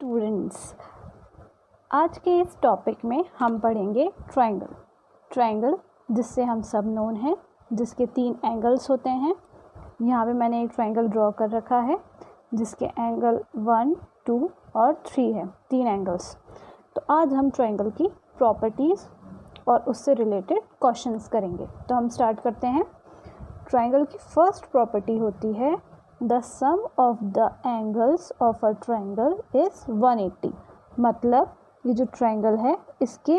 Students, आज के इस टॉपिक में हम पढ़ेंगे ट्रायंगल जिससे हम सब नोन हैं, जिसके 3 एंगल्स होते हैं। यहाँ पे मैंने एक ट्रायंगल ड्रॉ कर रखा है जिसके एंगल 1, 2 और 3 है, 3 एंगल्स। तो आज हम ट्रायंगल की प्रॉपर्टीज़ और उससे रिलेटेड क्वेश्चंस करेंगे। तो हम स्टार्ट करते हैं। ट्रायंगल की फर्स्ट प्रॉपर्टी होती है the sum of the angles of a triangle is 180। मतलब ये जो ट्रायंगल है इसके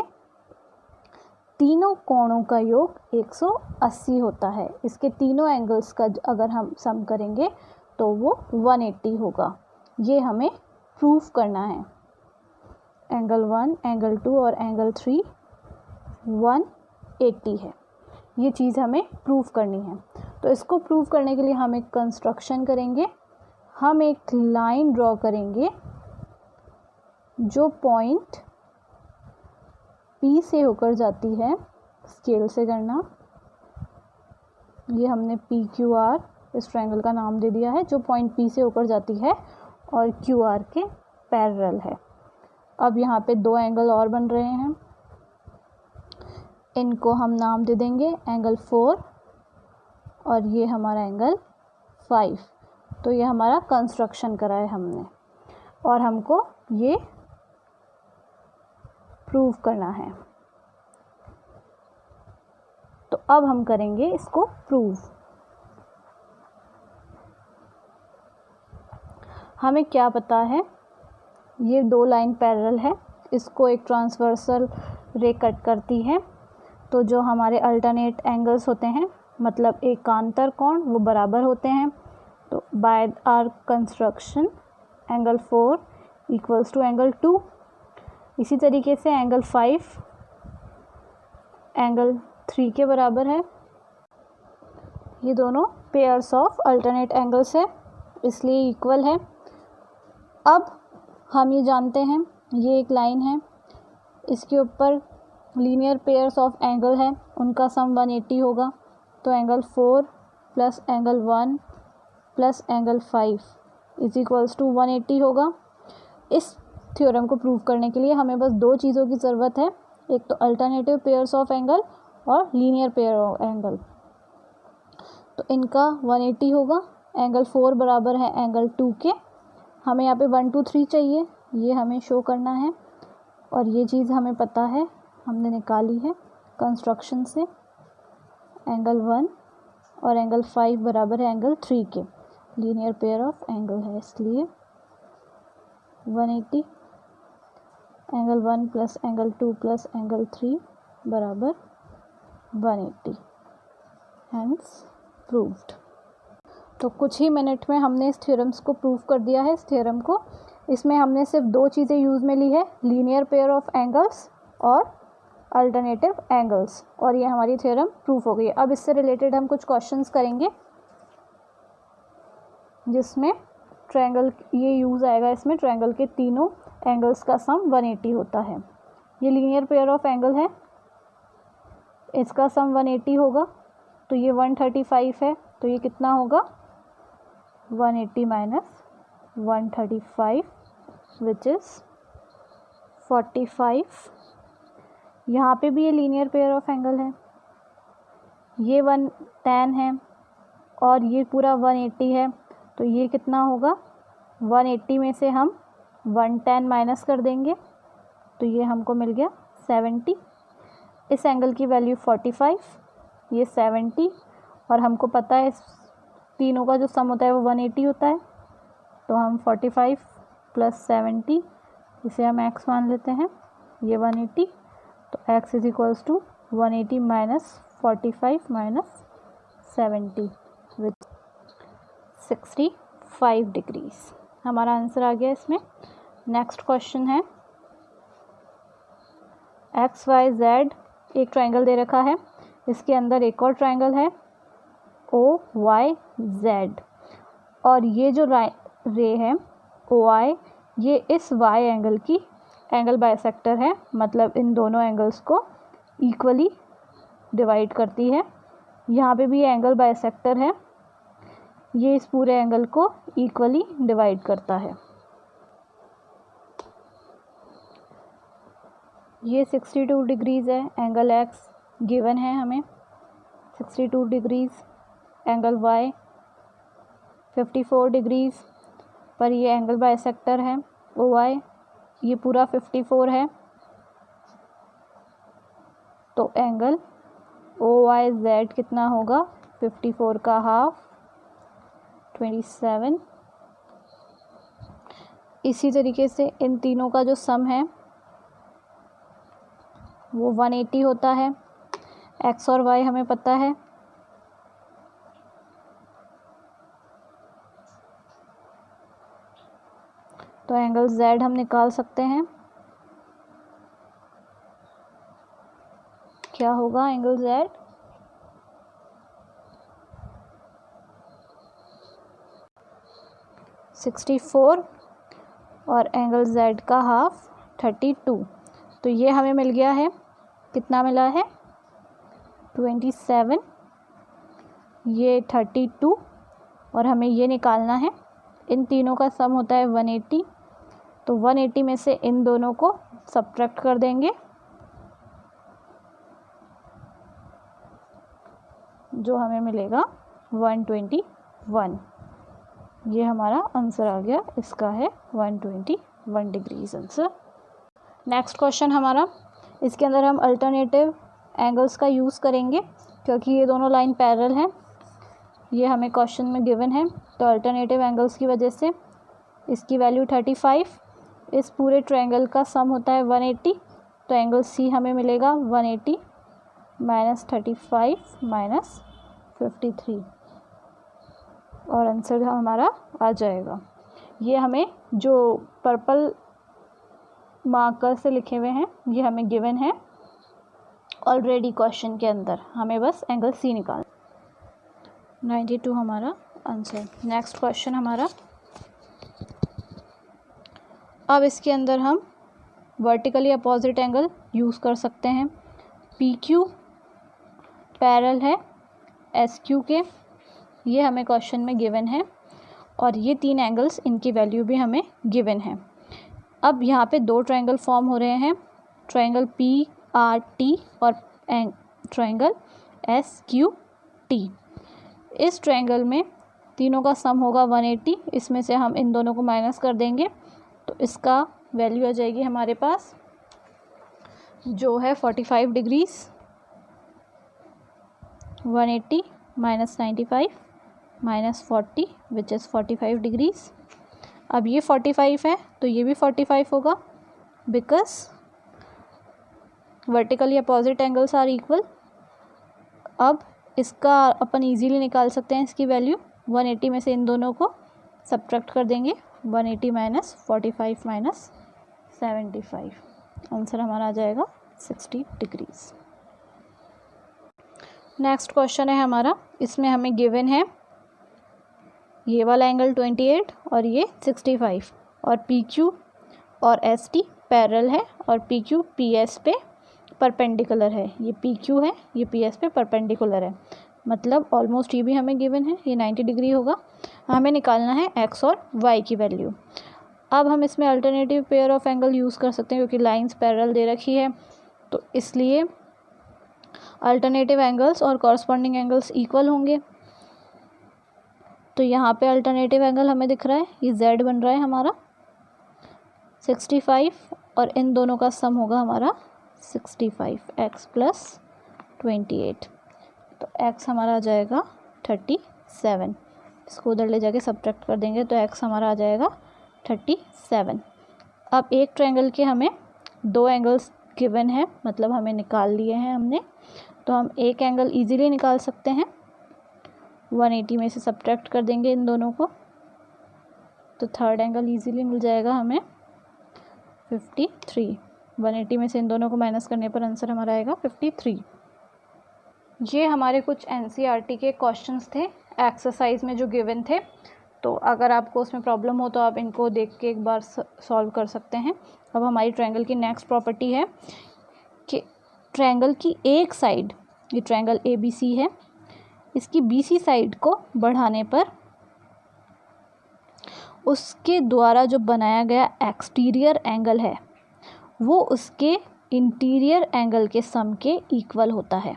तीनों कोणों का योग 180 होता है। इसके तीनों एंगल्स का अगर हम सम करेंगे तो वो 180 होगा। ये हमें प्रूफ करना है। एंगल 1, एंगल 2 और एंगल 3 180 है। ये चीज़ हमें प्रूफ करनी है। तो इसको प्रूफ करने के लिए हम एक कंस्ट्रक्शन करेंगे। हम एक लाइन ड्रॉ करेंगे जो पॉइंट P से होकर जाती है। स्केल से करना। ये हमने PQR इस ट्रायंगल का नाम दे दिया है, जो पॉइंट P से होकर जाती है और QR के पैरेलल है। अब यहाँ पे 2 एंगल और बन रहे हैं। इनको हम नाम दे देंगे एंगल 4 और ये हमारा एंगल 5। तो ये हमारा कंस्ट्रक्शन करा है हमने और हमको ये प्रूव करना है। तो अब हम करेंगे इसको प्रूव। हमें क्या पता है, ये 2 लाइन पैरेलल है, इसको एक ट्रांसवर्सल रे कट करती है। तो जो हमारे अल्टरनेट एंगल्स होते हैं, मतलब एकांतर कोण, वो बराबर होते हैं। तो by our construction angle 4 equals to angle 2। इसी तरीके से एंगल 5 एंगल 3 के बराबर है। ये दोनों पेयर्स ऑफ अल्टरनेट एंगल्स है, इसलिए इक्वल है। अब हम ये जानते हैं, ये एक लाइन है, इसके ऊपर लीनियर पेयर्स ऑफ एंगल है, उनका सम 180 होगा। तो angle 4 plus angle 1 plus angle 5 is equals to 180 होगा। इस थ्योरम को प्रूव करने के लिए हमें बस 2 चीज़ों की ज़रूरत है, एक तो अल्टरनेटिव पेयर्स ऑफ एंगल और लीनियर पेयर ऑफ एंगल। तो इनका 180 होगा। एंगल 4 बराबर है एंगल 2 के। हमें यहाँ पे 1, 2, 3 चाहिए, ये हमें शो करना है और ये चीज़ हमें पता है, हमने निकाली है कंस्ट्रक्शन से। एंगल 1 और एंगल 5 बराबर है एंगल 3 के। लीनियर पेयर ऑफ एंगल है, इसलिए 180 angle 1 plus angle 2 plus angle 3 बराबर 180। Hence proved. तो कुछ ही मिनट में हमने इस थ्योरम्स को प्रूव कर दिया है। इस थ्योरम को, इसमें हमने सिर्फ 2 चीज़ें यूज़ में ली है, लीनियर पेयर ऑफ एंगल्स और अल्टरनेटिव एंगल्स, और ये हमारी थ्योरम प्रूफ हो गई है। अब इससे रिलेटेड हम कुछ क्वेश्चंस करेंगे जिसमें ट्रायंगल ये यूज़ आएगा। इसमें ट्रायंगल के तीनों एंगल्स का सम 180 होता है। ये लीनियर पेयर ऑफ एंगल है, इसका सम 180 होगा। तो ये 135 है, तो ये कितना होगा 180 माइनस 135 विच इज़ 45। यहाँ पे भी ये लीनियर पेयर ऑफ एंगल है, ये 110 है और ये पूरा 180 है। तो ये कितना होगा, 180 में से हम 110 माइनस कर देंगे तो ये हमको मिल गया 70। इस एंगल की वैल्यू 45, ये 70, और हमको पता है इस तीनों का जो सम होता है वो 180 होता है। तो हम 45 प्लस 70, इसे हम x मान लेते हैं, ये 180। तो x is equals to 180 minus 45 minus 70 with 65 degrees. हमारा आंसर आ गया इसमें। नेक्स्ट क्वेश्चन है, एक्स वाई जेड एक ट्रायंगल दे रखा है, इसके अंदर एक और ट्रायंगल है ओ वाई जेड, और ये जो रे है ओ आई, ये इस वाई एंगल की एंगल बाइसेक्टर है, मतलब इन दोनों एंगल्स को इक्वली डिवाइड करती है। यहाँ पे भी एंगल बाइसेक्टर है, ये इस पूरे एंगल को इक्वली डिवाइड करता है। ये 62 डिग्रीज़ है, एंगल एक्स गिवन है हमें 62 डिग्रीज़, एंगल वाई 54 डिग्रीज़, पर ये एंगल बाइसेक्टर है ओ वाई, ये पूरा 54 है, तो एंगल ओ वाई जेड कितना होगा 54 का हाफ 27। इसी तरीके से इन तीनों का जो सम है वो 180 होता है। एक्स और वाई हमें पता है, तो एंगल जेड हम निकाल सकते हैं। क्या होगा एंगल जेड? सिक्सटी 64 और एंगल जेड का हाफ 32। तो ये हमें मिल गया है, कितना मिला है 27, ये 32 और हमें ये निकालना है। इन तीनों का सम होता है 180, तो 180 में से इन दोनों को सब्ट्रैक्ट कर देंगे, जो हमें मिलेगा 121। ये हमारा आंसर आ गया, इसका है 121 डिग्रीज आंसर। नेक्स्ट क्वेश्चन हमारा, इसके अंदर हम अल्टरनेटिव एंगल्स का यूज़ करेंगे क्योंकि ये दोनों लाइन पैरेलल हैं, ये हमें क्वेश्चन में गिवन है। तो अल्टरनेटिव एंगल्स की वजह से इसकी वैल्यू 35, इस पूरे ट्रायंगल का सम होता है 180, तो एंगल सी हमें मिलेगा 180 माइनस 35 माइनस 53 और आंसर हमारा आ जाएगा। ये हमें जो पर्पल मार्कर से लिखे हुए हैं ये हमें गिवन है ऑलरेडी क्वेश्चन के अंदर, हमें बस एंगल सी निकालना। 92 हमारा आंसर। नेक्स्ट क्वेश्चन हमारा, अब इसके अंदर हम वर्टिकली अपोजिट एंगल यूज़ कर सकते हैं। पी क्यू पैरेलल है एस क्यू के, ये हमें क्वेश्चन में गिवन है और ये तीन एंगल्स इनकी वैल्यू भी हमें गिवन है। अब यहाँ पे दो ट्रायंगल फॉर्म हो रहे हैं, ट्रायंगल पी आर टी और ट्रायंगल एस क्यू टी। इस ट्रायंगल में तीनों का सम होगा 180, इसमें से हम इन दोनों को माइनस कर देंगे तो इसका वैल्यू आ जाएगी हमारे पास जो है 45 degrees. 180 minus 95 minus 40 which is 45 degrees. अब ये 45 है तो ये भी 45 होगा because vertically opposite angles are equal. अब इसका अपन इजीली निकाल सकते हैं इसकी वैल्यू, 180 में से इन दोनों को सब्ट्रैक्ट कर देंगे, 180 माइनस 45 माइनस 75, आंसर हमारा आ जाएगा 60 डिग्रीज। नेक्स्ट क्वेश्चन है हमारा, इसमें हमें गिवन है ये वाला एंगल 28 और ये 65 और पी क्यू और एस टी पैरेलल है और पी क्यू पी एस पे परपेंडिकुलर है। ये पी क्यू है, ये पी एस पे परपेंडिकुलर है, मतलब ऑलमोस्ट ये भी हमें गिवन है, ये 90 डिग्री होगा। हमें निकालना है एक्स और वाई की वैल्यू। अब हम इसमें alternative pair of angle use कर सकते हैं क्योंकि लाइंस पैरेलल दे रखी है, तो इसलिए अल्टरनेटिव एंगल्स और कॉरस्पॉन्डिंग एंगल्स इक्वल होंगे। तो यहाँ पे अल्टरनेटिव एंगल हमें दिख रहा है, ये z बन रहा है हमारा 65 और इन दोनों का सम होगा हमारा 65, x प्लस 28, तो x हमारा आ जाएगा 37। इसको उधर ले जाके सब्ट्रैक्ट कर देंगे तो x हमारा आ जाएगा 37। अब एक ट्रायंगल के हमें दो एंगल्स गिवन है, मतलब हमें निकाल लिए हैं हमने, तो हम एक एंगल इजीली निकाल सकते हैं, 180 में से सब्ट्रैक्ट कर देंगे इन दोनों को, तो थर्ड एंगल इजीली मिल जाएगा हमें 53। 180 में से इन दोनों को माइनस करने पर आंसर हमारा आएगा 53। ये हमारे कुछ एनसीईआरटी के क्वेश्चंस थे एक्सरसाइज में जो गिवन थे, तो अगर आपको उसमें प्रॉब्लम हो तो आप इनको देख के एक बार सॉल्व कर सकते हैं। अब हमारी ट्रायंगल की नेक्स्ट प्रॉपर्टी है कि ट्रायंगल की एक साइड, ये ट्रायंगल ए बी सी है, इसकी बीसी साइड को बढ़ाने पर उसके द्वारा जो बनाया गया एक्सटीरियर एंगल है वो उसके इंटीरियर एंगल के सम के इक्वल होता है।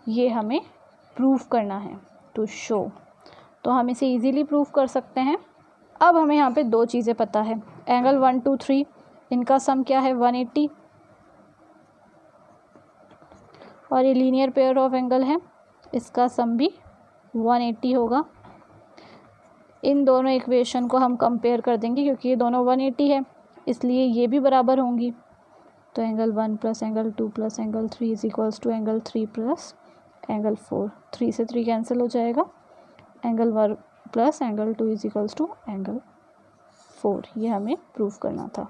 ये हमें प्रूफ करना है, टू शो। तो हम इसे इजीली प्रूफ कर सकते हैं। अब हमें यहाँ पे दो चीज़ें पता है, एंगल 1 2 3 इनका सम क्या है 180, और ये लीनियर पेयर ऑफ एंगल है, इसका सम भी 180 होगा। इन दोनों इक्वेशन को हम कंपेयर कर देंगे क्योंकि ये दोनों 180 है, इसलिए ये भी बराबर होंगी। तो angle 1 plus angle 2 plus angle 3 is equals to angle 3 plus angle 4। 3 से 3 कैंसिल हो जाएगा, angle 1 plus angle 2 is equals to angle 4। ये हमें प्रूफ करना था।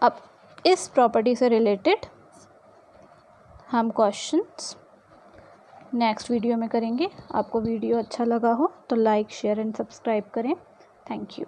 अब इस प्रॉपर्टी से रिलेटेड हम क्वेश्चंस नेक्स्ट वीडियो में करेंगे। आपको वीडियो अच्छा लगा हो तो लाइक शेयर एंड सब्सक्राइब करें। Thank you.